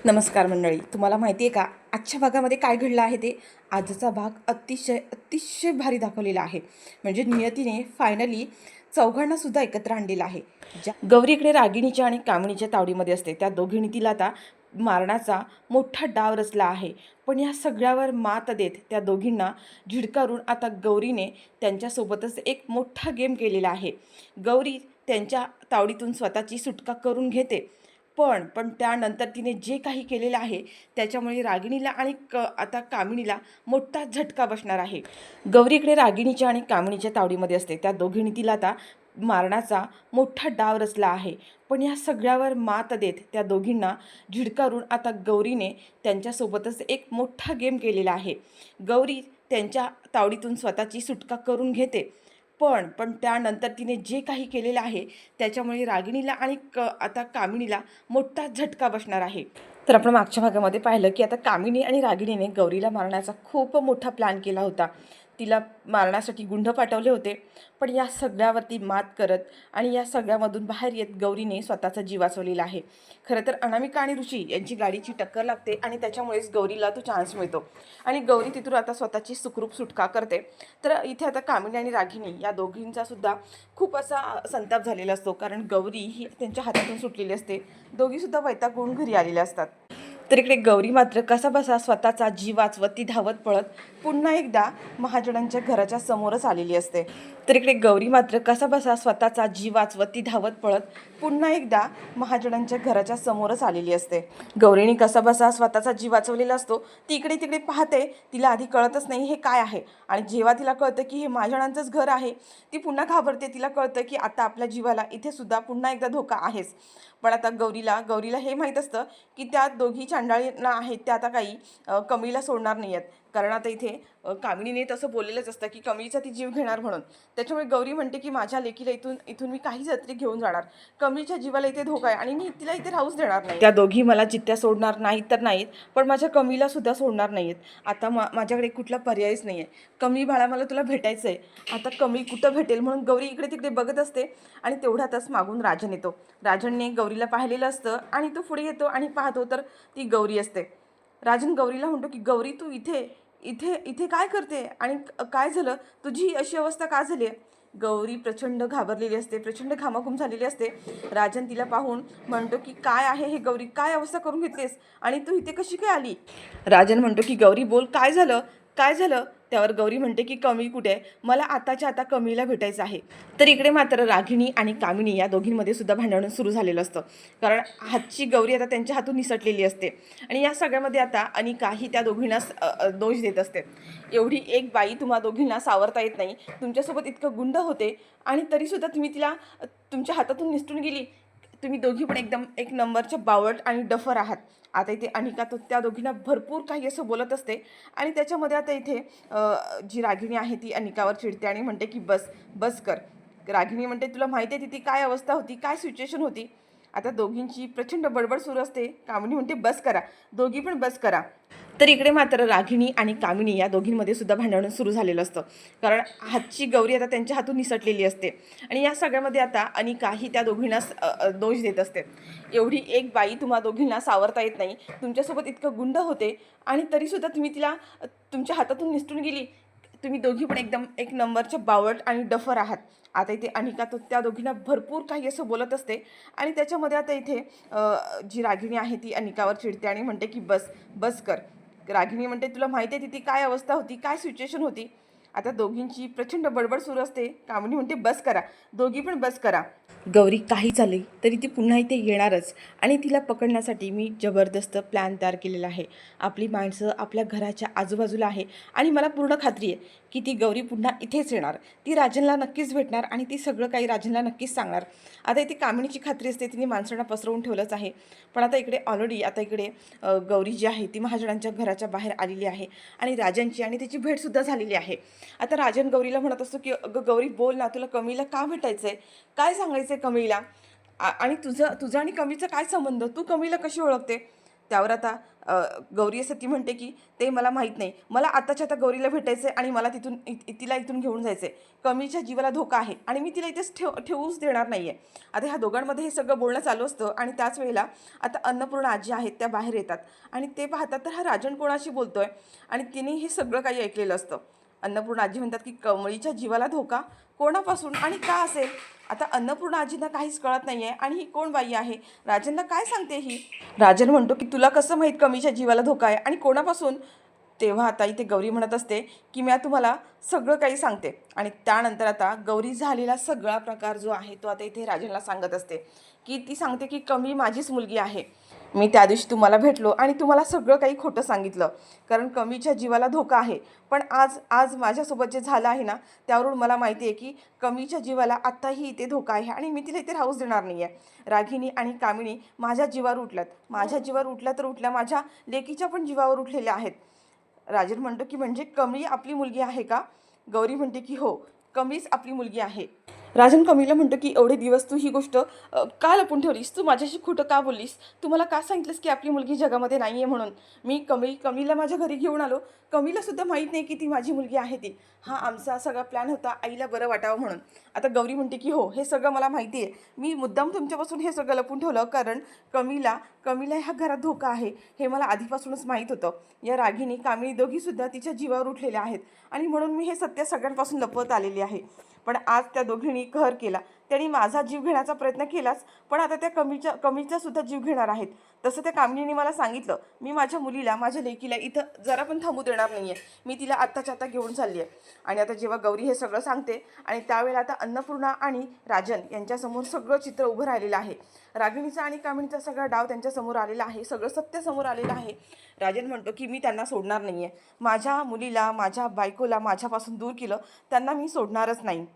नमस्कार मंडळी, तुम्हाला माहिती आहे का आजच्या भागामध्ये काय घडलं आहे ते? आजचा भाग अतिशय अतिशय भारी दाखवलेला आहे. म्हणजे नियतीने फायनली चौघांना सुद्धा एकत्र आणलेलं आहे. गौरी इकडे रागिणीच्या आणि कामिणीच्या तावडीमध्ये असते. त्या दोघींनी तिला आता मारण्याचा मोठा डाव रचला आहे. पण या सगळ्यावर मात देत त्या दोघींना झिडकारून आता गौरीने त्यांच्यासोबतच एक मोठा गेम केलेला आहे. गौरी त्यांच्या तावडीतून स्वतःची सुटका करून घेते. पण त्यानंतर तिने जे काही केलेलं आहे त्याच्यामुळे रागिणीला आणि आता कामिणीला मोठा झटका बसणार आहे. गौरी इकडे रागिणीच्या आणि कामिणीच्या तावडीमध्ये असते. त्या दोघींनी तिला आता मारण्याचा मोठा डाव रचला आहे. पण या सगळ्यावर मात देत त्या दोघींना झिडकारून आता गौरीने त्यांच्यासोबतच एक मोठा गेम केलेला आहे. गौरी त्यांच्या तावडीतून स्वतःची सुटका करून घेते. पण त्यानंतर तिने जे काही केलेलं आहे त्याच्यामुळे रागिणीला आणि आता कामिणीला मोठा झटका बसणार आहे. तर आपण मागच्या भागामध्ये पाहिलं की आता कामिनी आणि रागिणीने गौरीला मारण्याचा खूप मोठा प्लॅन केला होता. तिला मारण्यासाठी गुंड पाठवले होते. पण या सगळ्यावरती मात करत आणि या सगळ्यामधून बाहेर येत गौरीने स्वतःचा जीव वाचवलेला आहे. खरं तर अनामिका आणि ऋषी यांची गाडीची टक्कर लागते आणि त्याच्यामुळेच गौरीला तो चान्स मिळतो आणि गौरी तिथून आता स्वतःची सुखरूप सुटका करते. तर इथे आता कामिनी आणि रागिणी या दोघींचा सुद्धा खूप असा संताप झालेला असतो, कारण गौरी ही त्यांच्या हातातून सुटलेली असते. दोघीसुद्धा वैतागून घरी आलेल्या असतात. तर इकडे गौरी मात्र कसाबसा स्वतःचा जीव वाचवत ती धावत पळत पुन्हा एकदा महाजनांच्या घराच्या समोरच आलेली असते. तर इकडे गौरी मात्र कसाबसा स्वतःचा जीव वाचवत ती धावत पळत पुन्हा एकदा महाजनांच्या घराच्या समोरच आलेली असते. गौरीने कसाबसा स्वतःचा जीव वाचवलेला असतो. ती इकडे तिकडे पाहते. तिला आधी कळतच नाही हे काय आहे, आणि जेव्हा तिला कळतं की हे महाजनांचंच घर आहे ती पुन्हा घाबरते. तिला कळतं की आता आपल्या जीवाला इथे सुद्धा पुन्हा एकदा धोका आहेच. पण आता गौरीला हे माहीत असतं की त्या दोघी चांडाळींना आहेत त्या आता काही कमळीला सोडणार नाही आहेत. कारण आता इथे कामिनीने तसं बोललेलंच असतं की कमळीचा ती जीव घेणार म्हणून. त्याच्यामुळे गौरी म्हणते की माझ्या लेकीला इथून मी काही जत्री घेऊन जाणार. कमळीच्या जीवाला इथे धोका आहे आणि मी तिला इथे राहूच देणार नाही. त्या दोघी मला जित्या सोडणार नाहीत तर नाहीत, पण माझ्या कमळीला सुद्धा सोडणार नाहीत. आता माझ्याकडे कुठला पर्यायच नाही आहे. कमळी बाळा, मला तुला भेटायचं आहे. आता कमळी कुठं भेटेल म्हणून गौरी इकडे तिकडे बघत असते. आणि तेवढ्यातच मागून राजन येतो. राजनने गौरीला पाहिलेलं असतं आणि तो पुढे येतो आणि पाहतो तर ती गौरी असते. राजन गौरीला म्हणतो की गौरी, तू इथे इथे इथे काय करते आणि काय झालं, तुझी अशी अवस्था का झाली आहे? गौरी प्रचंड घाबरलेली असते, प्रचंड घामाघूम झालेली असते. राजन तिला पाहून म्हणतो की काय आहे हे गौरी, काय अवस्था करून घेतलीस आणि तू इथे कशी काय आली? राजन म्हणतो की गौरी बोल, काय झालं काय झालं? त्यावर गौरी म्हणते की कमळी कुठे आहे, मला आताच्या आता कमळीला भेटायचं आहे. तर इकडे मात्र रागिणी आणि कामिनी या दोघींमध्ये सुद्धा भांडण सुरू झालेलं असतं, कारण हातची गौरी आता त्यांच्या हातून निसटलेली असते. आणि या सगळ्यामध्ये आता अनिका ही त्या दोघींना दोष देत असते. एवढी एक बाई तुम्हा दोघींना सावरता येत नाही, तुमच्यासोबत इतकं गुंड होते आणि तरीसुद्धा तुम्ही तिला तुमच्या हातातून निसटून गेली. तुम्ही दोघी पण एकदम एक नंबरच्या बावट आणि डफर आहात. आता इथे अनिका तो त्या दोघींना भरपूर काही असं बोलत असते. आणि त्याच्यामध्ये आता इथे जी रागिणी आहे ती अनिकावर चिडते आणि म्हणते की बस बस कर. रागिणी म्हणते तुला माहिती आहे तिथे काय अवस्था होती, काय सिच्युएशन होती. आता दोघींची प्रचंड बडबड सुरू असते. कामिनी म्हणते बस करा, दोघी पण बस करा. तर इकडे मात्र रागिणी आणि कामिनी या दोघींमध्ये सुद्धा भांडण सुरू झालेलं असतं, कारण हातची गौरी आता त्यांच्या हातून निसटलेली असते. आणि या सगळ्यामध्ये आता अनिका ही त्या दोघींना दोष देत असते. एवढी एक बाई तुम्हा दोघींना सावरता येत नाही, तुमच्यासोबत इतकं गुंड होते आणि तरीसुद्धा तुम्ही तिला तुमच्या हातातून निसटून गेली. तुम्ही दोघी पण एकदम एक नंबरच्या बावट आणि डफर आहात. आता इथे अनिका तो त्या दोघींना भरपूर काही असं बोलत असते. आणि त्याच्यामध्ये आता इथे जी रागिणी आहे ती अनिकावर चिडते आणि म्हणते की बस बस कर. रागिणी म्हणते तुला माहिती आहे तिथे काय अवस्था होती, काय सिच्युएशन होती. आता दोघींची प्रचंड बडबड सुरू असते. कामिनी म्हणते बस करा, दोघी पण बस करा. गौरी काही झाली तरी ती पुन्हा इथे येणारच आणि तिला पकडण्यासाठी मी जबरदस्त प्लॅन तयार केलेला आहे. आपली माणसं आपल्या घराच्या आजूबाजूला आहे आणि मला पूर्ण खात्री आहे की ती गौरी पुन्हा इथेच येणार. ती राजनला नक्कीच भेटणार आणि ती सगळं काही राजनला नक्कीच सांगणार. आता इथे कामिनीची खात्री असते, तिने माणसांना पसरवून ठेवलंच आहे. पण आता इकडे ऑलरेडी आता इकडे गौरी जी आहे ती महाजनांच्या घराच्या बाहेर आलेली आहे आणि राजनची आणि त्याची भेटसुद्धा झालेली आहे. आता राजन गौरीला म्हणत असतो की अगं गौरी बोल ना, तुला कमळीला का भेटायचं आहे, काय सांगायचं आहे कमळीला, आणि तुझं आणि कमळीचा काय संबंध, तू कमळीला कशी ओळखते? त्यावर आता गौरी सती म्हणते की ते मला माहीत नाही, मला आताच्या आता गौरीला भेटायचं आहे आणि मला तिला इथून घेऊन जायचं आहे. कमीच्या जीवाला धोका आहे आणि मी तिला इथेच ठेवूच देणार नाही आहे. आता ह्या दोघांमध्ये हे सगळं बोलणं चालू असतं आणि त्याच वेळेला आता अन्नपूर्णा आजी आहेत त्या बाहेर येतात आणि ते पाहतात तर हा राजन कोणाशी बोलतोय आणि तिने हे सगळं काही ऐकलेलं असतं. अन्नपूर्णा आजी म्हणतात की कमळीच्या जीवाला धोका कोणापासून आणि का असेल. आता अन्नपूर्णा आजींना काहीच कळत नाही आहे आणि ही कोण बाई आहे, राजनला काय सांगते ही. राजन म्हणतो की तुला कसं माहीत कमीच्या जीवाला धोका आहे आणि कोणापासून. तेव्हा आता इथे गौरी म्हणत असते की मी तुम्हाला सगळं काही सांगते आणि त्यानंतर आता गौरी झालेला सगळा प्रकार जो आहे तो आता इथे राजनला सांगत असते की ती सांगते की कमी माझीच मुलगी आहे. मी त्या दिवशी तुम्हाला भेटलो आणि तुम्हाला सगळं काही खोटं सांगितलं कारण कमीच्या जीवाला धोका आहे. पण आज आज माझ्यासोबत जे झालं आहे ना त्यावरून मला माहिती आहे की कमीच्या जीवाला आत्ताही इथे धोका आहे आणि मी तिला इथे राहूच देणार नाही आहे. रागिनी आणि कामिनी माझ्या जीवावर उठल्यात, माझ्या जीवावर उठल्या तर उठल्या, माझ्या लेकीच्या पण जीवावर उठलेल्या आहेत. राजन म्हणतो की म्हणजे कमी आपली मुलगी आहे का. गौरी म्हणते की हो, कमीच आपली मुलगी आहे. राजन कमीला म्हणतो की एवढे दिवस तू ही गोष्ट का लपून ठेवलीस, तू माझ्याशी खोटं का बोललीस, तू मला का सांगितलंस की आपली मुलगी जगामध्ये नाही आहे म्हणून. मी कमीला माझ्या घरी घेऊन आलो, कमीला सुद्धा माहीत नाही की ती माझी मुलगी आहे ती. हा आमचा सगळा प्लॅन होता आईला बरं वाटावं म्हणून. आता गौरी म्हणते की हो, हे सगळं मला माहिती आहे, मी मुद्दाम तुमच्यापासून हे सगळं लपून ठेवलं कारण कमीला ह्या घरात धोका आहे हे मला आधीपासूनच माहीत होतं. या रागिनी कामिनी दोघीसुद्धा तिच्या जीवावर उठलेल्या आहेत आणि म्हणून मी हे सत्य सगळ्यांपासून लपवत आलेली आहे. पण आज त्या दोघींनी कहर केला, त्यांनी माझा जीव घेण्याचा प्रयत्न केलाच पण आता त्या कमीचा सुद्धा जीव घेणार आहेत. तसं त्या कामिनीने मला सांगितलं, मी माझ्या मुलीला माझ्या लेकीला इथं जरा पण थांबू देणार नाही आहे, मी तिला आत्ताच्या आता घेऊन चालली आहे. आणि आता जेव्हा गौरी हे सगळं सांगते आणि त्यावेळेला आता अन्नपूर्णा आणि राजन यांच्यासमोर सगळं चित्र उभं राहिलेलं आहे. रागिणीचा आणि कामिनीचा सगळा डाव त्यांच्यासमोर आलेला आहे, सगळं सत्य समोर आलेलं आहे. राजन म्हणतो की मी त्यांना सोडणार नाही आहे, माझ्या मुलीला माझ्या बायकोला माझ्यापासून दूर केलं, त्यांना मी सोडणारच नाही.